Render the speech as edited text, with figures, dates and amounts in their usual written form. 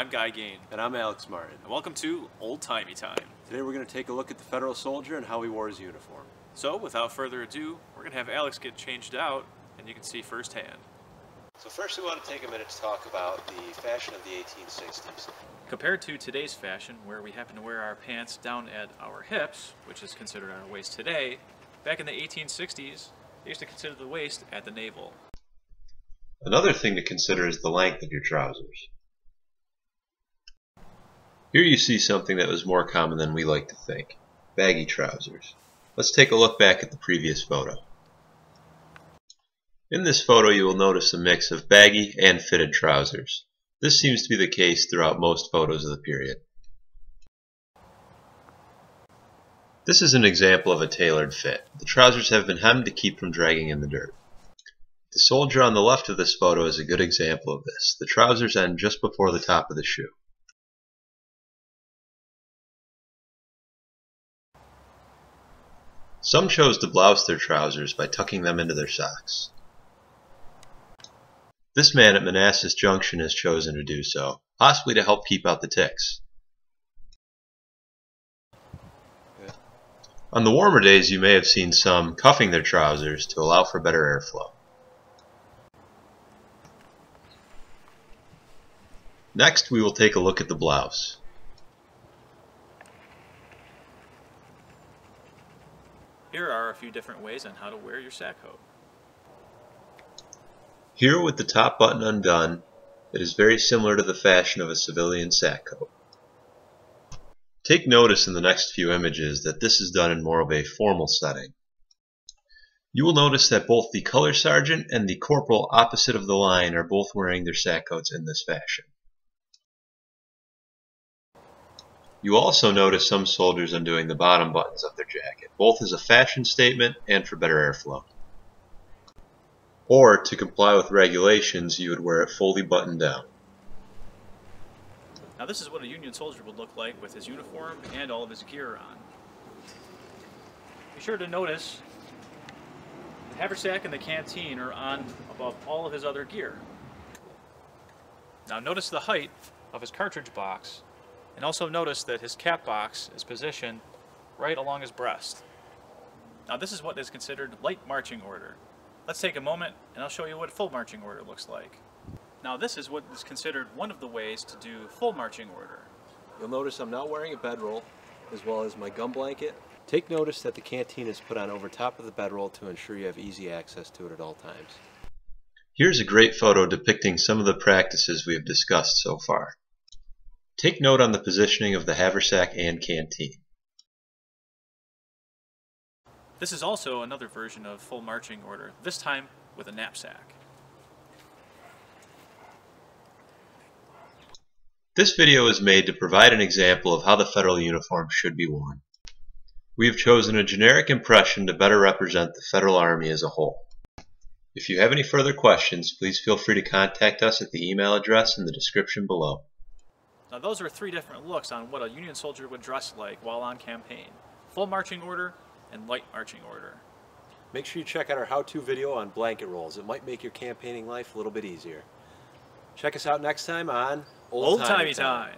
I'm Guy Gain. And I'm Alex Martin. And welcome to Old Timey Time. Today we're going to take a look at the federal soldier and how he wore his uniform. So, without further ado, we're going to have Alex get changed out, and you can see firsthand. So first we want to take a minute to talk about the fashion of the 1860s. Compared to today's fashion, where we happen to wear our pants down at our hips, which is considered our waist today, back in the 1860s, they used to consider the waist at the navel. Another thing to consider is the length of your trousers. Here you see something that was more common than we like to think: baggy trousers. Let's take a look back at the previous photo. In this photo you will notice a mix of baggy and fitted trousers. This seems to be the case throughout most photos of the period. This is an example of a tailored fit. The trousers have been hemmed to keep from dragging in the dirt. The soldier on the left of this photo is a good example of this. The trousers end just before the top of the shoe. Some chose to blouse their trousers by tucking them into their socks. This man at Manassas Junction has chosen to do so, possibly to help keep out the ticks. On the warmer days you may have seen some cuffing their trousers to allow for better airflow. Next we will take a look at the blouse. Here are a few different ways on how to wear your sack coat. Here, with the top button undone, it is very similar to the fashion of a civilian sack coat. Take notice in the next few images that this is done in more of a formal setting. You will notice that both the color sergeant and the corporal opposite of the line are both wearing their sack coats in this fashion. You also notice some soldiers undoing the bottom buttons of their jacket, both as a fashion statement and for better airflow. Or, to comply with regulations, you would wear it fully buttoned down. Now this is what a Union soldier would look like with his uniform and all of his gear on. Be sure to notice the haversack and the canteen are on above all of his other gear. Now notice the height of his cartridge box, and also notice that his cap box is positioned right along his breast. Now this is what is considered light marching order. Let's take a moment and I'll show you what full marching order looks like. Now this is what is considered one of the ways to do full marching order. You'll notice I'm not wearing a bedroll, as well as my gum blanket. Take notice that the canteen is put on over top of the bedroll to ensure you have easy access to it at all times. Here's a great photo depicting some of the practices we have discussed so far. Take note on the positioning of the haversack and canteen. This is also another version of full marching order, this time with a knapsack. This video is made to provide an example of how the federal uniform should be worn. We have chosen a generic impression to better represent the Federal Army as a whole. If you have any further questions, please feel free to contact us at the email address in the description below. Now those are three different looks on what a Union soldier would dress like while on campaign: full marching order and light marching order. Make sure you check out our how-to video on blanket rolls. It might make your campaigning life a little bit easier. Check us out next time on Old Timey Time.